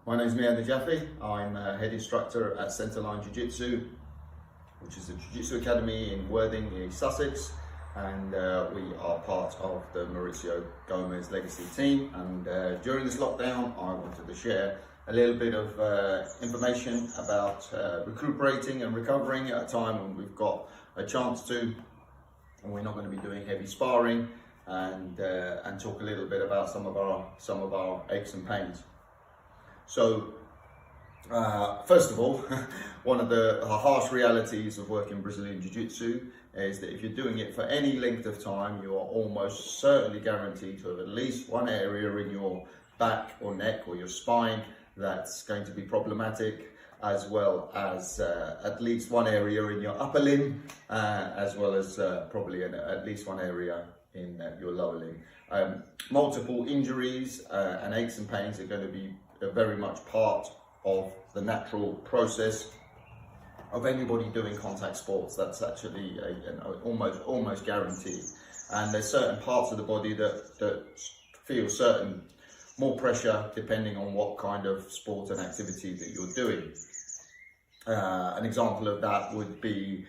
My name is Jaffe. I'm a head instructor at Centerline Jiu-Jitsu, which is a Jiu-Jitsu academy in Worthing, East Sussex, and we are part of the Mauricio Gomez legacy team. And during this lockdown, I wanted to share a little bit of information about recuperating and recovering at a time when we've got a chance to, and we're not going to be doing heavy sparring, and talk a little bit about some of our aches and pains. So, first of all, one of the harsh realities of working Brazilian Jiu-Jitsu is that if you're doing it for any length of time, you are almost certainly guaranteed to have at least one area in your back or neck or your spine that's going to be problematic, as well as at least one area in your upper limb, as well as probably at least one area in your lower limb. Multiple injuries and aches and pains are going to be very much part of the natural process of anybody doing contact sports. That's actually almost guaranteed. And there's certain parts of the body that feel certain more pressure depending on what kind of sport and activity that you're doing. An example of that would be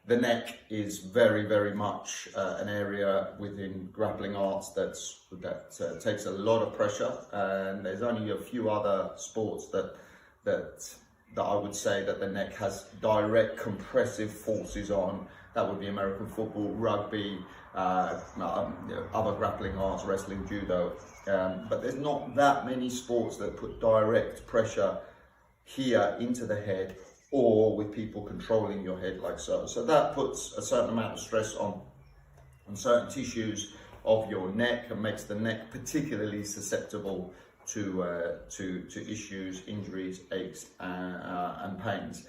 the neck is very much an area within grappling arts that takes a lot of pressure, and there's only a few other sports that I would say that the neck has direct compressive forces on. That would be American football, rugby, other grappling arts, wrestling, judo, but there's not that many sports that put direct pressure here into the head, or with people controlling your head like so. So that puts a certain amount of stress on certain tissues of your neck and makes the neck particularly susceptible to issues, injuries, aches, and pains.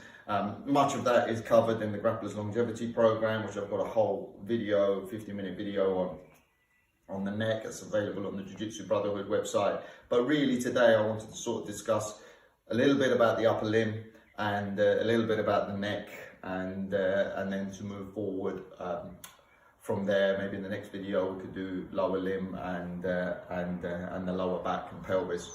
Much of that is covered in the Grapplers longevity program, which I've got a whole video, 50-minute video on the neck. It's available on the Jiu-Jitsu Brotherhood website. But really today I wanted to sort of discuss a little bit about the upper limb and a little bit about the neck, and then to move forward from there. Maybe in the next video we could do lower limb and the lower back and pelvis.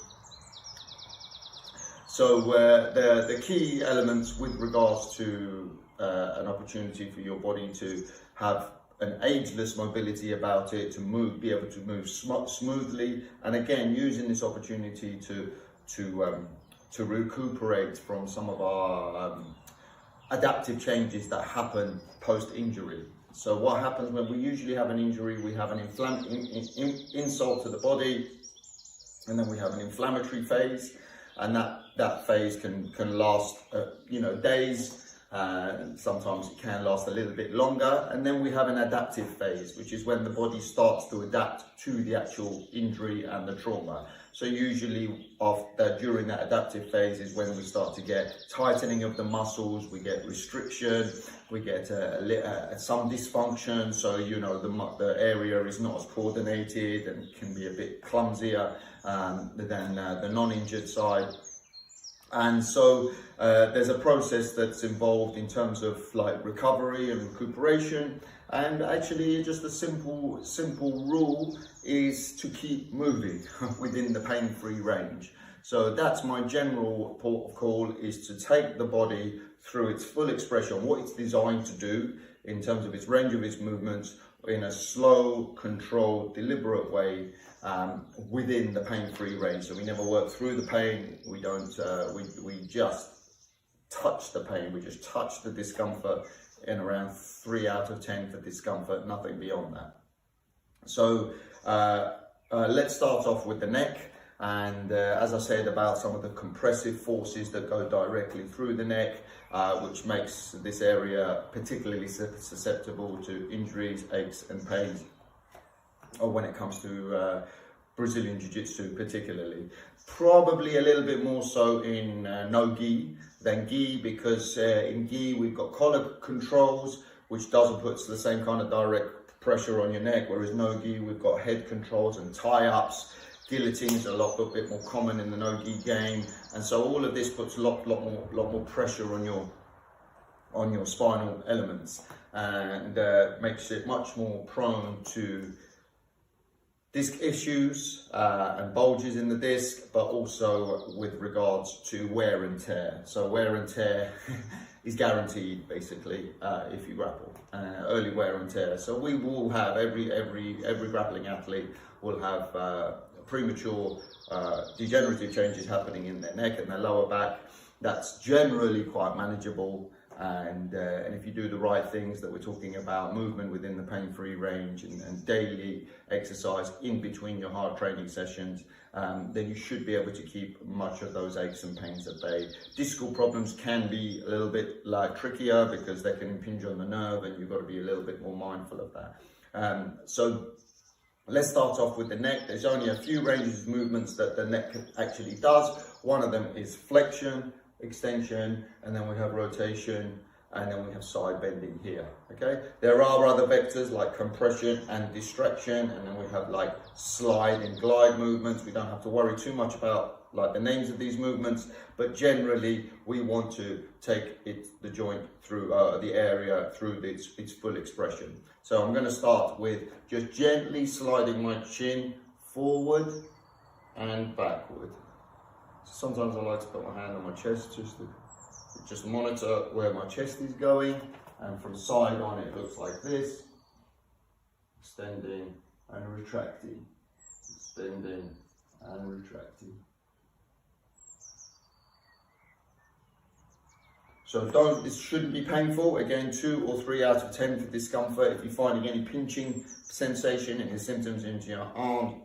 So the key elements with regards to an opportunity for your body to have an ageless mobility about it, to be able to move smoothly, and again using this opportunity to recuperate from some of our adaptive changes that happen post-injury. So what happens when we usually have an injury? We have an insult to the body, and then we have an inflammatory phase, and that phase can last days. Sometimes it can last a little bit longer, and then we have an adaptive phase, which is when the body starts to adapt to the actual injury and the trauma. So usually during that adaptive phase is when we start to get tightening of the muscles, we get restriction, we get some dysfunction. So the area is not as coordinated and can be a bit clumsier than the non-injured side. And so there's a process that's involved in terms of like recovery and recuperation, and actually just a simple rule is to keep moving within the pain-free range. So that's my general port of call, is to take the body through its full expression, what it's designed to do in terms of its range of its movements, in a slow, controlled, deliberate way, within the pain-free range. So we never work through the pain. We don't. We just touch the pain. We just touch the discomfort in around 3 out of 10 for discomfort. Nothing beyond that. So let's start off with the neck. And as I said, about some of the compressive forces that go directly through the neck, which makes this area particularly susceptible to injuries, aches and pains, or when it comes to Brazilian Jiu-Jitsu particularly. Probably a little bit more so in no-gi than gi, because in gi we've got collar controls, which doesn't put the same kind of direct pressure on your neck, whereas no-gi we've got head controls and tie-ups. Guillotines are a bit more common in the no-gi game, and so all of this puts a lot more pressure on your spinal elements, and makes it much more prone to disc issues and bulges in the disc, but also with regards to wear and tear. So wear and tear is guaranteed basically if you grapple. Early wear and tear. So we will have every grappling athlete will have premature degenerative changes happening in their neck and their lower back. That's generally quite manageable. And if you do the right things that we're talking about, movement within the pain-free range and daily exercise in between your hard training sessions, then you should be able to keep much of those aches and pains at bay. Discal problems can be a little bit trickier because they can impinge on the nerve, and you've got to be a little bit more mindful of that. So let's start off with the neck. There's only a few ranges of movements that the neck actually does. One of them is flexion, extension, and then we have rotation, and then we have side bending here. Okay, there are other vectors like compression and distraction, and then we have like slide and glide movements. We don't have to worry too much about like the names of these movements, but generally we want to take the joint through the area through its full expression. So I'm going to start with just gently sliding my chin forward and backward. Sometimes I like to put my hand on my chest just to monitor where my chest is going, and from side on it looks like this, extending and retracting, extending and retracting. So this shouldn't be painful. Again, 2 or 3 out of 10 for discomfort. If you're finding any pinching sensation, any symptoms into your arm,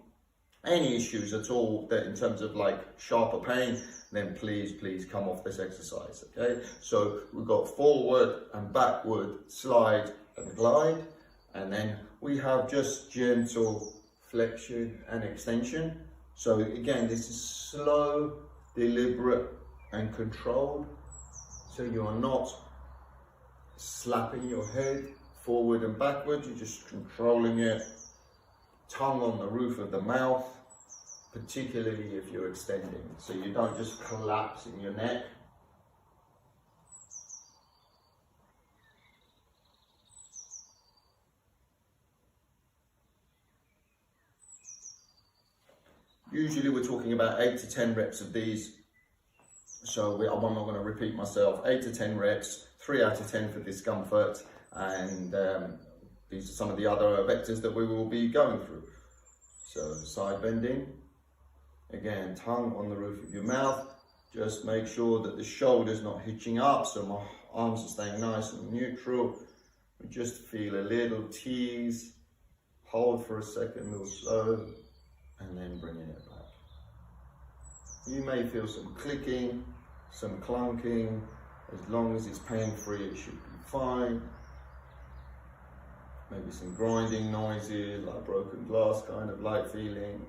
any issues at all that in terms of like sharper pain, then please come off this exercise. Okay, so we've got forward and backward, slide and glide, and then we have just gentle flexion and extension. So again, this is slow, deliberate and controlled, so you are not slapping your head forward and backward, you're just controlling it. Tongue on the roof of the mouth, particularly if you're extending, so you don't just collapse in your neck. Usually we're talking about 8 to 10 reps of these, so I'm not going to repeat myself. 8 to 10 reps, 3 out of 10 for discomfort, and these are some of the other vectors that we will be going through. So side bending, again, tongue on the roof of your mouth. Just make sure that the shoulder's not hitching up, so my arms are staying nice and neutral. We just feel a little tease, hold for a second or so, and then bringing it back. You may feel some clicking, some clunking. As long as it's pain-free, it should be fine. Maybe some grinding noises, like broken glass kind of light feeling.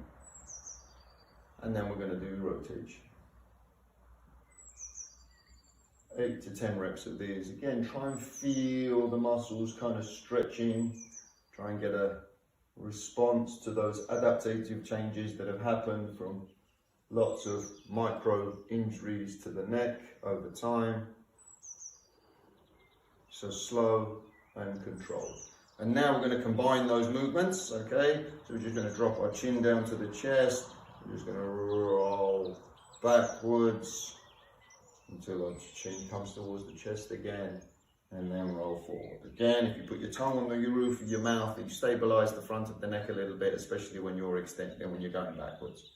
And then we're going to do rotation. 8 to 10 reps of these. Again, try and feel the muscles kind of stretching. Try and get a response to those adaptive changes that have happened from lots of micro injuries to the neck over time. So slow and controlled. And now we're going to combine those movements, okay? So we're just going to drop our chin down to the chest. We're just going to roll backwards until our chin comes towards the chest again, and then roll forward. Again, if you put your tongue on the roof of your mouth, you stabilize the front of the neck a little bit, especially when you're extending and when you're going backwards.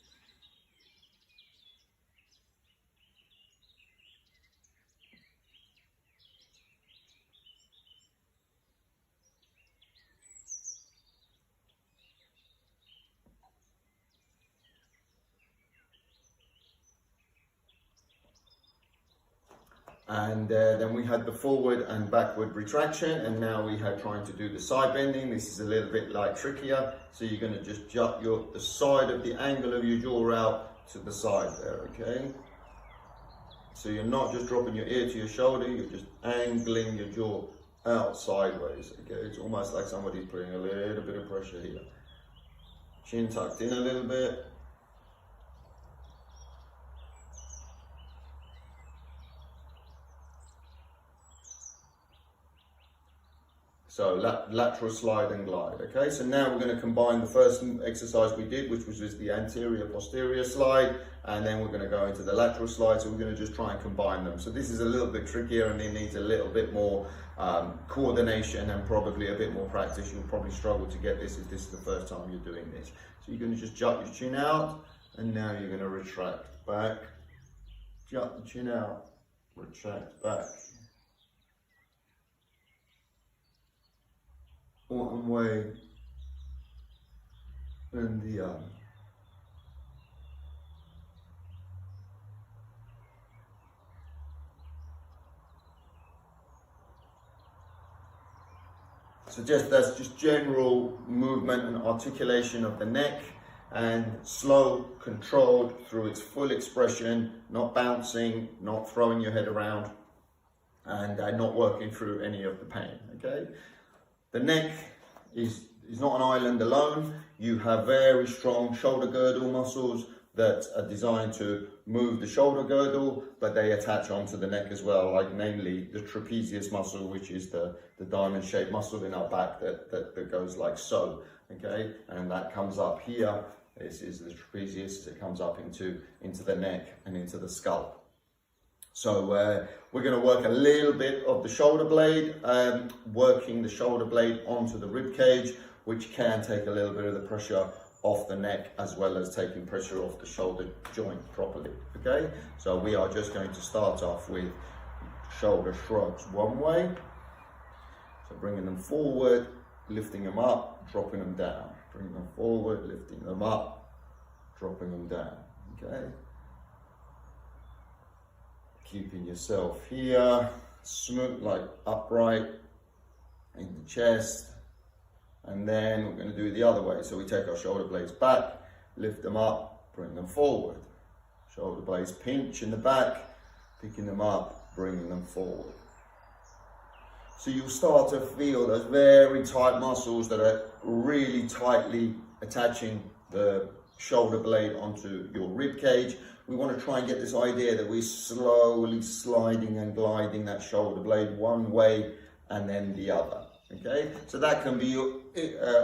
And then we had the forward and backward retraction, and now we had trying to do the side bending. This is a little bit like trickier, so you're going to just jut the side of the angle of your jaw out to the side there, okay? So you're not just dropping your ear to your shoulder, you're just angling your jaw out sideways, okay? It's almost like somebody's putting a little bit of pressure here. Chin tucked in a little bit. So lateral slide and glide. Okay, so now we're going to combine the first exercise we did, which was just the anterior posterior slide, and then we're going to go into the lateral slide. So we're going to just try and combine them. So this is a little bit trickier and it needs a little bit more coordination and probably a bit more practice. You'll probably struggle to get this if this is the first time you're doing this. So you're going to just jut your chin out, and now you're going to retract back, jut the chin out, retract back. One way and the other. So that's just general movement and articulation of the neck, and slow, controlled through its full expression, not bouncing, not throwing your head around, and not working through any of the pain, okay? The neck is not an island alone. You have very strong shoulder girdle muscles that are designed to move the shoulder girdle, but they attach onto the neck as well, like namely the trapezius muscle, which is the diamond-shaped muscle in our back that goes like so, okay? And that comes up here. This is the trapezius. It comes up into the neck and into the skull. So we're going to work a little bit of the shoulder blade, working the shoulder blade onto the rib cage, which can take a little bit of the pressure off the neck, as well as taking pressure off the shoulder joint properly, okay? So we are just going to start off with shoulder shrugs one way. So bringing them forward, lifting them up, dropping them down. Bring them forward, lifting them up, dropping them down, okay? Keeping yourself here, smooth, like upright in the chest. And then we're going to do it the other way. So we take our shoulder blades back, lift them up, bring them forward. Shoulder blades pinch in the back, picking them up, bringing them forward. So you'll start to feel those very tight muscles that are really tightly attaching the shoulder blade onto your rib cage. We want to try and get this idea that we're slowly sliding and gliding that shoulder blade one way and then the other. Okay, so that can be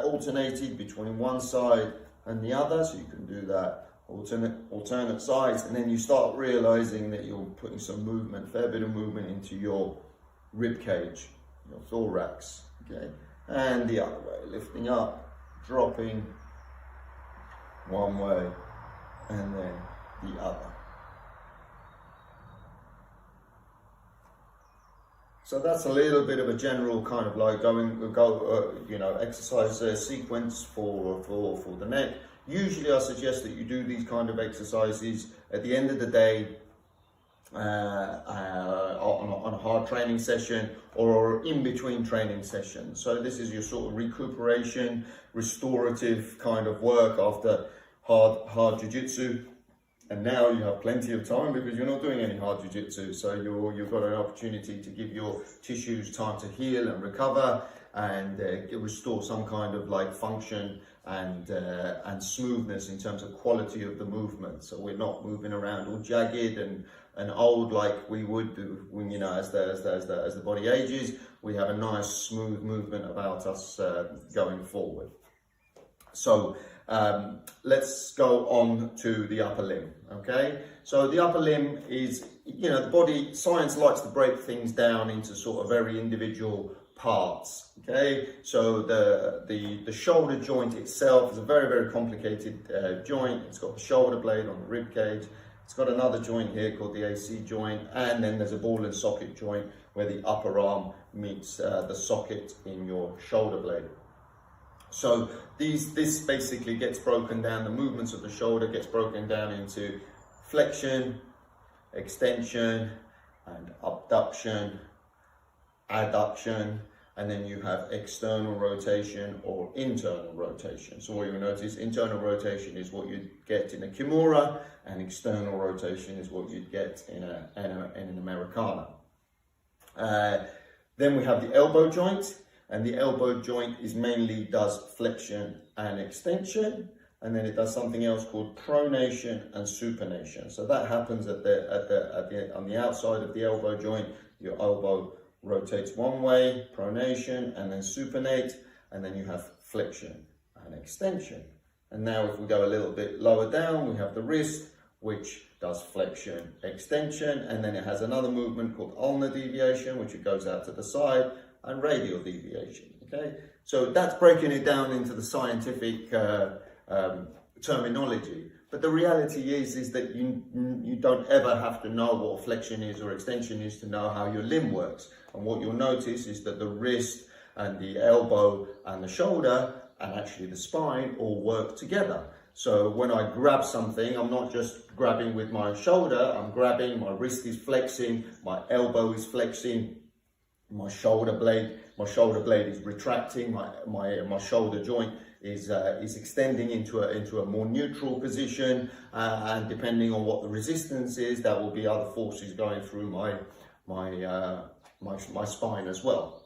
alternated between one side and the other, so you can do that alternate sides, and then you start realizing that you're putting some movement, fair bit of movement into your rib cage, your thorax, okay, and the other way, lifting up, dropping one way and then the other. So that's a little bit of a general kind of like exercise sequence for the neck. Usually I suggest that you do these kind of exercises at the end of the day on a hard training session or in between training sessions. So this is your sort of recuperation, restorative kind of work after hard jiu-jitsu. And now you have plenty of time because you're not doing any hard jiu-jitsu. So you've got an opportunity to give your tissues time to heal and recover and restore some kind of like function and smoothness in terms of quality of the movement. So we're not moving around all jagged and old like we would do when, as the body ages. We have a nice smooth movement about us going forward. So let's go on to the upper limb, okay? So the upper limb is, the body, science likes to break things down into sort of very individual parts, okay? So the shoulder joint itself is a very, very complicated joint. It's got the shoulder blade on the rib cage. It's got another joint here called the AC joint, and then there's a ball and socket joint where the upper arm meets the socket in your shoulder blade. So this basically gets broken down, the movements of the shoulder gets broken down into flexion, extension, and abduction, adduction, and then you have external rotation or internal rotation. So what you'll notice, internal rotation is what you'd get in a Kimura, and external rotation is what you'd get in an Americana. Then we have the elbow joint. And the elbow joint does flexion and extension, and then it does something else called pronation and supination. So that happens on the outside of the elbow joint. Your elbow rotates one way, pronation, and then supinate, and then you have flexion and extension. And now if we go a little bit lower down, we have the wrist, which does flexion, extension, and then it has another movement called ulnar deviation, which it goes out to the side, and radial deviation, okay? So that's breaking it down into the scientific terminology. But the reality is that you don't ever have to know what flexion is or extension is to know how your limb works. And what you'll notice is that the wrist and the elbow and the shoulder and actually the spine all work together. So when I grab something, I'm not just grabbing with my shoulder, I'm grabbing, my wrist is flexing, my elbow is flexing, my shoulder blade is retracting, my shoulder joint is extending into a more neutral position, and depending on what the resistance is, that will be other forces going through my spine as well.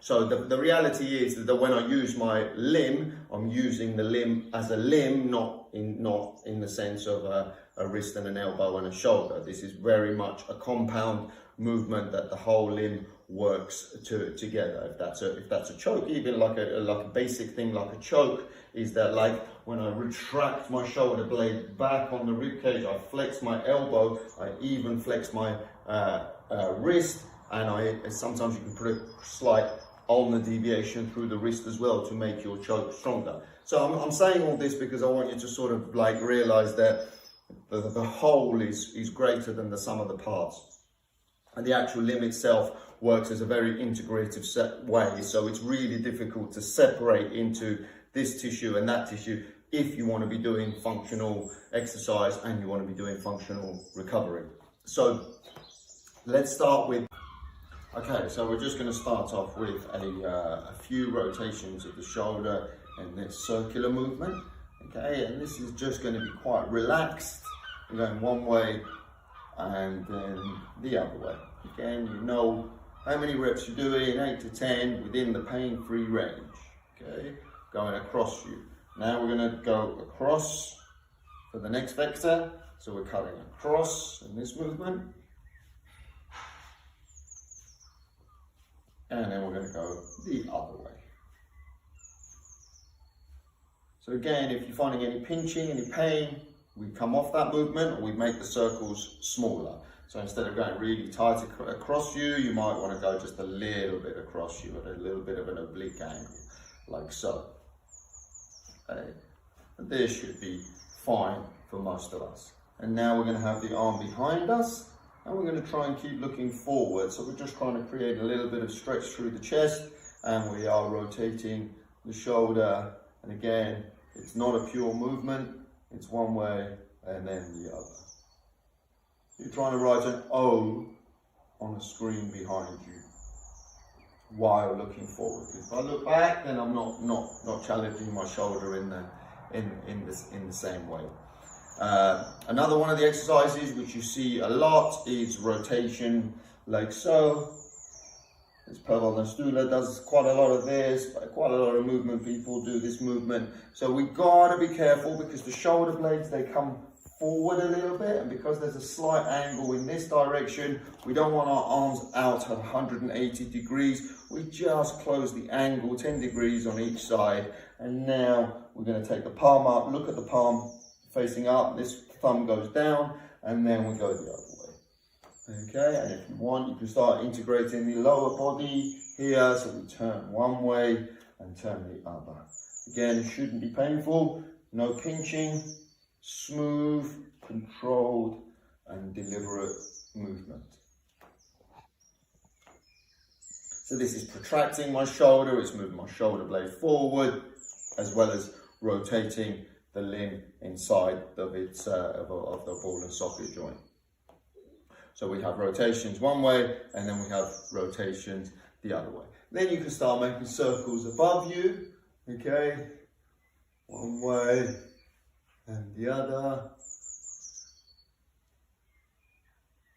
So the reality is that when I use my limb, I'm using the limb as a limb, not in the sense of a wrist and an elbow and a shoulder. This is very much a compound movement that the whole limb works together. If that's a choke, even like a basic thing like a choke, is that like when I retract my shoulder blade back on the rib cage, I flex my elbow, I even flex my wrist, and sometimes you can put a slight ulnar deviation through the wrist as well to make your choke stronger. So I'm saying all this because I want you to sort of like realize that the whole is greater than the sum of the parts, and the actual limb itself works as a very integrative way. So it's really difficult to separate into this tissue and that tissue if you want to be doing functional exercise and you want to be doing functional recovery. So let's start with, okay, so we're just going to start off with a few rotations of the shoulder in this circular movement, okay, and this is just going to be quite relaxed. We're going one way and then the other way. Again, you know how many reps you're doing, 8 to 10 within the pain-free range, okay, going across you. Now we're going to go across for the next vector, so we're cutting across in this movement. And then we're going to go the other way. So again, if you're finding any pinching, any pain, we come off that movement, or we make the circles smaller. So instead of going really tight across you, you might want to go just a little bit across you at a little bit of an oblique angle, like so. Okay. And this should be fine for most of us. And now we're going to have the arm behind us, and we're going to try and keep looking forward. So we're just trying to create a little bit of stretch through the chest, and we are rotating the shoulder. And again, it's not a pure movement, it's one way and then the other. You're trying to write an O on the screen behind you while looking forward. If I look back, then I'm not challenging my shoulder in the same way. Another one of the exercises which you see a lot is rotation, like so. This Stula does quite a lot of this, quite a lot of movement people do this movement. So we gotta be careful because the shoulder blades, they come forward a little bit, and because there's a slight angle in this direction, we don't want our arms out at 180 degrees. We just close the angle 10 degrees on each side. And now we're gonna take the palm up, look at the palm facing up, this thumb goes down, and then we go the other way. Okay, and if you want, you can start integrating the lower body here. So we turn one way and turn the other. Again, it shouldn't be painful, no pinching, smooth, controlled, and deliberate movement. So this is protracting my shoulder, it's moving my shoulder blade forward, as well as rotating the limb inside of its of the ball and socket joint. So we have rotations one way, and then we have rotations the other way. Then you can start making circles above you, okay? One way and the other.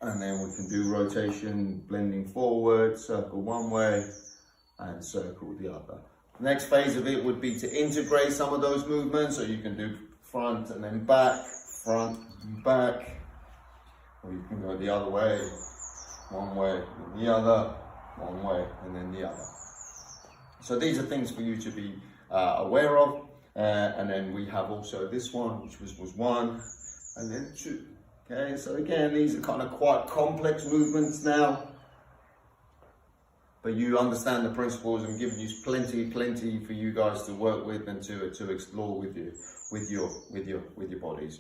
And then we can do rotation, blending forward, circle one way and circle the other. The next phase of it would be to integrate some of those movements, so you can do front and then back, front and back. Or you can go the other way one way, and the other, one way, and then the other. So these are things for you to be aware of. And then we have also this one, which was 1, and then 2. Okay, so again, these are kind of quite complex movements now, but you understand the principles. I'm giving you plenty for you guys to work with and to explore with your bodies.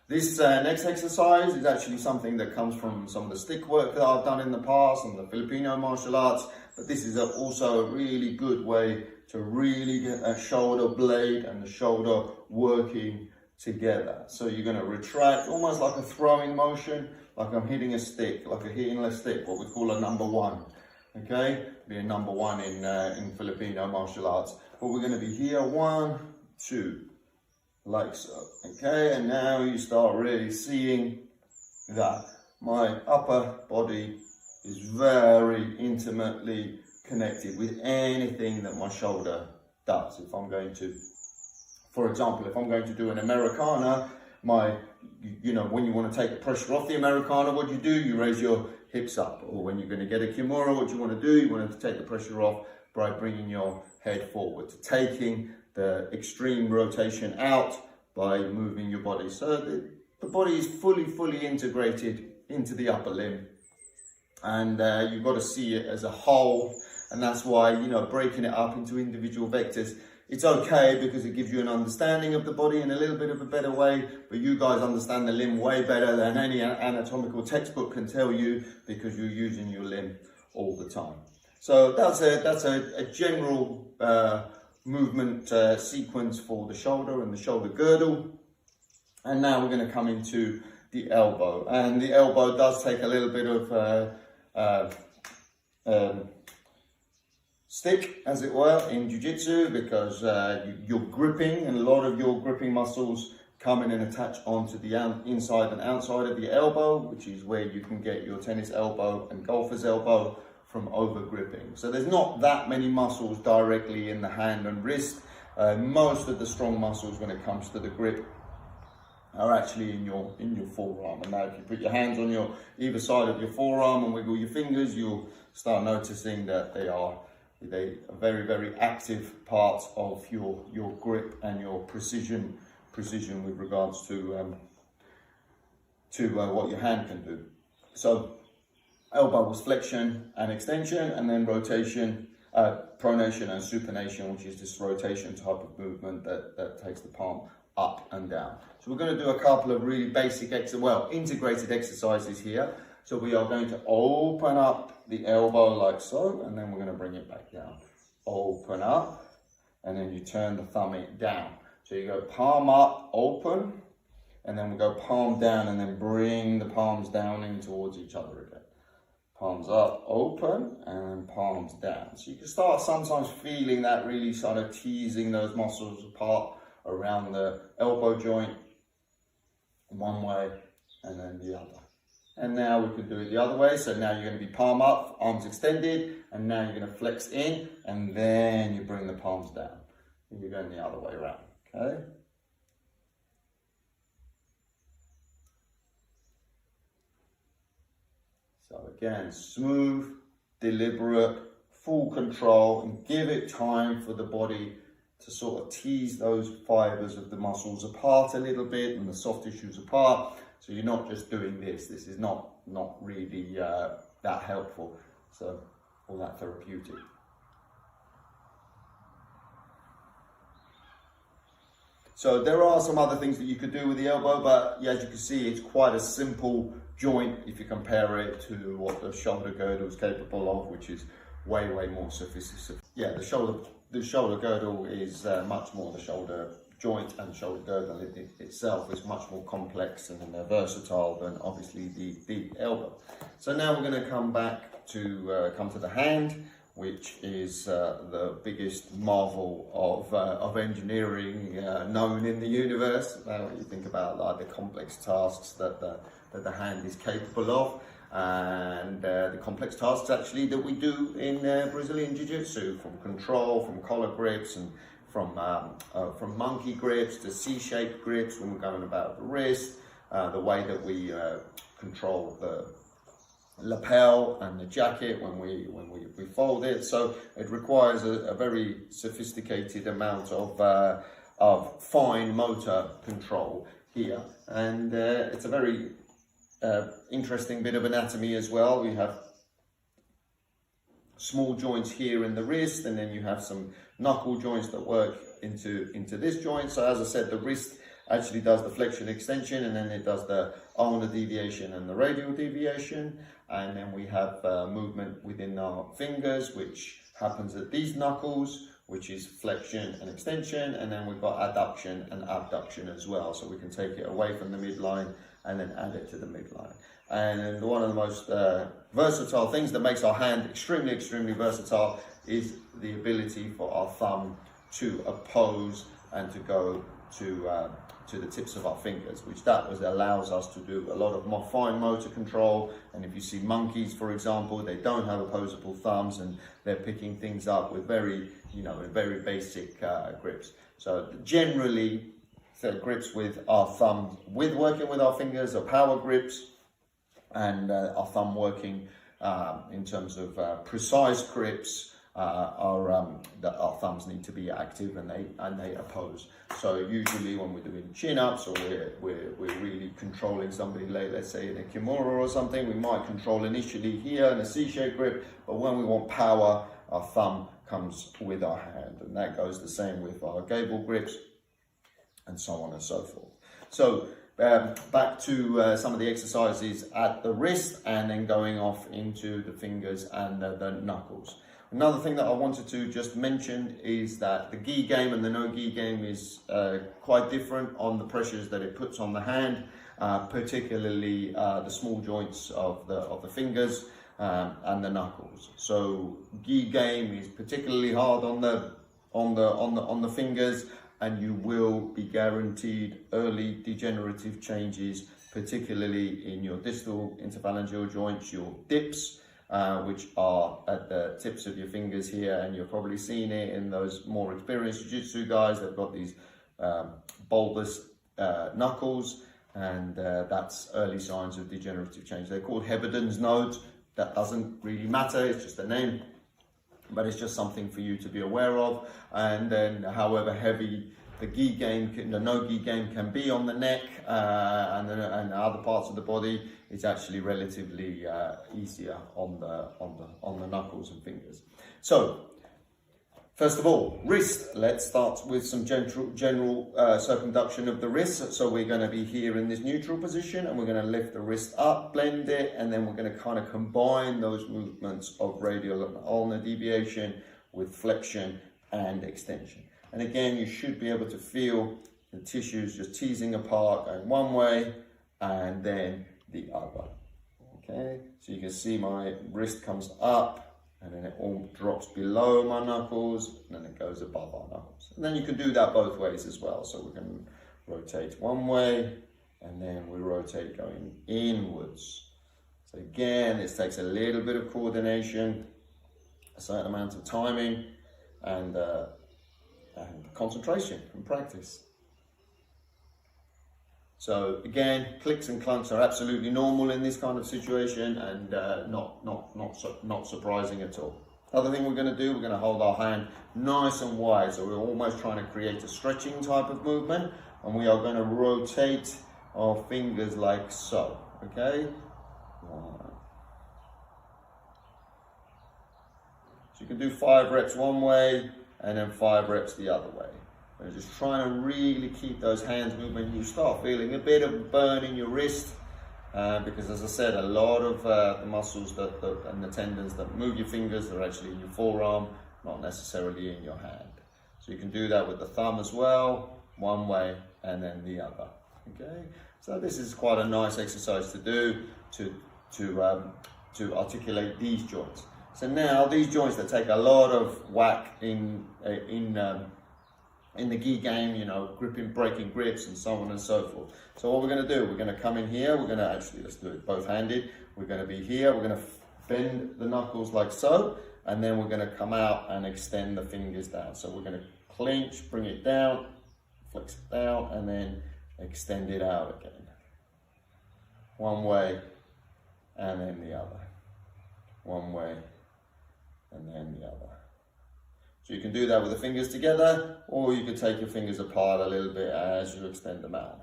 This next exercise is actually something that comes from some of the stick work that I've done in the past and the Filipino martial arts, but this is also a really good way to really get a shoulder blade and the shoulder working together. So you're going to retract, almost like a throwing motion, like I'm hitting a stick, like a hitting-less stick, what we call a number 1. Okay, be a number 1 in Filipino martial arts. But we're going to be here, 1, 2, like so. Okay, and now you start really seeing that my upper body is very intimately connected with anything that my shoulder does. If I'm going to, for example, if I'm going to do an Americana, when you want to take the pressure off the Americana, what you do, you raise your hips up. Or when you're going to get a Kimura, what you want to do, you want to take the pressure off by bringing your head forward, taking the extreme rotation out by moving your body. So the body is fully integrated into the upper limb. And you've got to see it as a whole. And that's why, breaking it up into individual vectors, it's okay because it gives you an understanding of the body in a little bit of a better way, but you guys understand the limb way better than any anatomical textbook can tell you because you're using your limb all the time. So that's a general movement sequence for the shoulder and the shoulder girdle. And now we're going to come into the elbow. And the elbow does take a little bit of stick, as it were, in jiu-jitsu, because you're gripping, and a lot of your gripping muscles come in and attach onto the inside and outside of the elbow, which is where you can get your tennis elbow and golfer's elbow from over gripping. So there's not that many muscles directly in the hand and wrist. Most of the strong muscles when it comes to the grip are actually in your forearm. And now if you put your hands on either side of your forearm and wiggle your fingers, you'll start noticing that they are a very active part of your grip and your precision with regards to what your hand can do. So elbow was flexion and extension, and then rotation, pronation and supination, which is this rotation type of movement that takes the palm up and down. So we're going to do a couple of really basic integrated exercises here. So we are going to open up the elbow like so, and then we're going to bring it back down. Open up, and then you turn the thumb down. So you go palm up, open, and then we go palm down, and then bring the palms down in towards each other again. Palms up, open, and palms down. So you can start sometimes feeling that really sort of teasing those muscles apart around the elbow joint, one way, and then the other. And now we can do it the other way. So now you're going to be palm up, arms extended, and now you're going to flex in, and then you bring the palms down. And you're going the other way around, okay? So again, smooth, deliberate, full control, and give it time for the body to sort of tease those fibers of the muscles apart a little bit and the soft tissues apart. So you're not just doing this. This is not really that helpful. So, all that therapeutic. So there are some other things that you could do with the elbow, but as you can see, it's quite a simple joint if you compare it to what the shoulder girdle is capable of, which is way more sophisticated. Yeah, the shoulder girdle is much more the shoulder joint, and shoulder girdle itself is much more complex and versatile than obviously the elbow. So now we're going to come back to come to the hand, which is the biggest marvel of engineering known in the universe. You think about like the complex tasks that the hand is capable of, and the complex tasks actually that we do in Brazilian Jiu-Jitsu, from control, from collar grips, and from monkey grips to C-shaped grips when we're going about the wrist, the way that we control lapel and the jacket when we fold it. So it requires a very sophisticated amount of fine motor control here, and it's a very interesting bit of anatomy as well. We have small joints here in the wrist, and then you have some knuckle joints that work into this joint. So as I said, the wrist actually does the flexion extension, and then it does the ulnar deviation and the radial deviation. And then we have movement within our fingers, which happens at these knuckles, which is flexion and extension. And then we've got adduction and abduction as well. So we can take it away from the midline and then add it to the midline. And one of the most versatile things that makes our hand extremely versatile is the ability for our thumb to oppose and to go to the tips of our fingers, which allows us to do a lot of more fine motor control. And if you see monkeys, for example, they don't have opposable thumbs, and they're picking things up with very basic grips. So generally, grips with our thumb, with working with our fingers, are power grips, and our thumb working in terms of precise grips. Our thumbs need to be active, and they oppose. So usually when we're doing chin-ups, or we're really controlling somebody, like let's say in a kimura or something, we might control initially here in a C-shaped grip, but when we want power, our thumb comes with our hand, and that goes the same with our gable grips, and so on and so forth. So back to some of the exercises at the wrist, and then going off into the fingers and the knuckles. Another thing that I wanted to just mention is that the gi game and the no gi game is quite different on the pressures that it puts on the hand, particularly the small joints of the fingers and the knuckles. So gi game is particularly hard on the fingers, and you will be guaranteed early degenerative changes, particularly in your distal interphalangeal joints, your dips, which are at the tips of your fingers here, and you've probably seen it in those more experienced jiu-jitsu guys. They've got these bulbous knuckles, and that's early signs of degenerative change. They're called Heberden's nodes. That doesn't really matter, it's just a name, but it's just something for you to be aware of. And then however heavy the gi game, the no gi game can be on the neck and other parts of the body, it's actually relatively easier on the knuckles and fingers. So first of all, wrist. Let's start with some general circumduction of the wrist. So we're going to be here in this neutral position, and we're going to lift the wrist up, blend it, and then we're going to kind of combine those movements of radial and ulnar deviation with flexion and extension. And again, you should be able to feel the tissues just teasing apart, going one way and then the other. Okay, so you can see my wrist comes up, and then it all drops below my knuckles, and then it goes above our knuckles. And then you can do that both ways as well. So we can rotate one way, and then we rotate going inwards. So again, this takes a little bit of coordination, a certain amount of timing, and concentration and practice. So again, clicks and clunks are absolutely normal in this kind of situation, and not surprising at all. Other thing we're going to do, we're going to hold our hand nice and wide, so we're almost trying to create a stretching type of movement, and we are going to rotate our fingers like so. Okay, so you can do 5 reps one way and then 5 reps the other way. We're just trying to really keep those hands moving. You start feeling a bit of burn in your wrist because, as I said, a lot of the muscles and the tendons that move your fingers are actually in your forearm, not necessarily in your hand. So you can do that with the thumb as well, one way and then the other. Okay, so this is quite a nice exercise to do to articulate these joints. So now these joints that take a lot of whack in the gi game, you know, gripping, breaking grips and so on and so forth. So what we're going to do, we're going to come in here, we're going to actually, let's do it both-handed. We're going to be here, we're going to bend the knuckles like so, and then we're going to come out and extend the fingers down. So we're going to clinch, bring it down, flex it down, and then extend it out again. One way and then the other. One way and then the other. So you can do that with the fingers together, or you can take your fingers apart a little bit as you extend them out.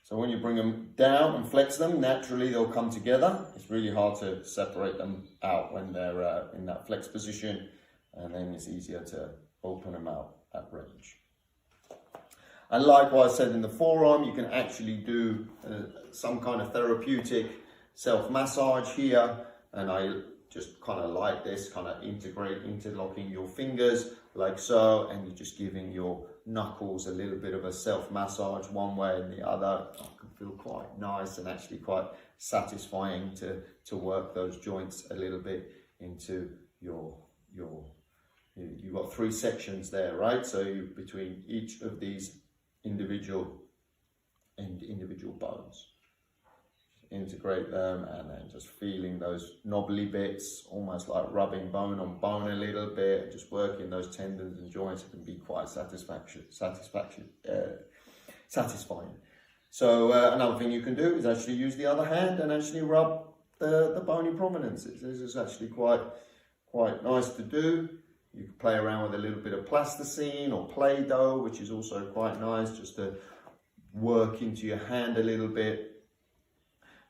So when you bring them down and flex them, naturally they'll come together. It's really hard to separate them out when they're in that flex position, and then it's easier to open them out at range. And like what I said in the forearm, you can actually do some kind of therapeutic self-massage here, and I just kind of like this, kind of interlocking your fingers like so, and you're just giving your knuckles a little bit of a self-massage one way and the other. It can feel quite nice and actually quite satisfying to work those joints a little bit into you've got 3 sections there, right? So between each of these individual bones, integrate them, and then just feeling those knobbly bits, almost like rubbing bone on bone a little bit, just working those tendons and joints. It can be quite satisfying. So another thing you can do is actually use the other hand and actually rub the bony prominences. This is actually quite nice to do. You can play around with a little bit of plasticine or Play-Doh, which is also quite nice, just to work into your hand a little bit.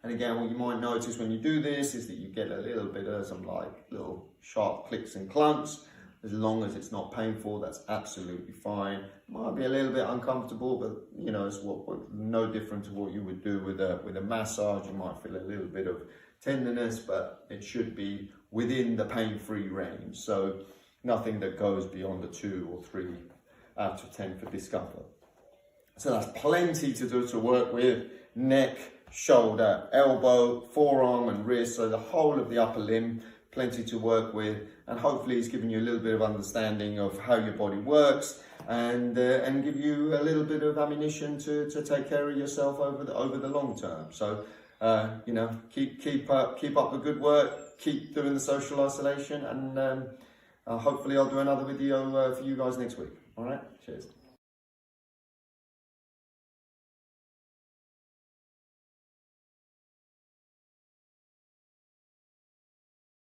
And again, what you might notice when you do this is that you get a little bit of some like little sharp clicks and clunks. As long as it's not painful, that's absolutely fine. It might be a little bit uncomfortable, but you know, it's no different to what you would do with a massage. You might feel a little bit of tenderness, but it should be within the pain-free range. So nothing that goes beyond the 2 or 3 out of 10 for discomfort. So that's plenty to do to work with. Neck, shoulder, elbow, forearm and wrist, so the whole of the upper limb, plenty to work with, and hopefully it's given you a little bit of understanding of how your body works, and give you a little bit of ammunition to take care of yourself over the long term. So you know, keep up the good work, keep doing the social isolation, and hopefully I'll do another video for you guys next week. All right, cheers.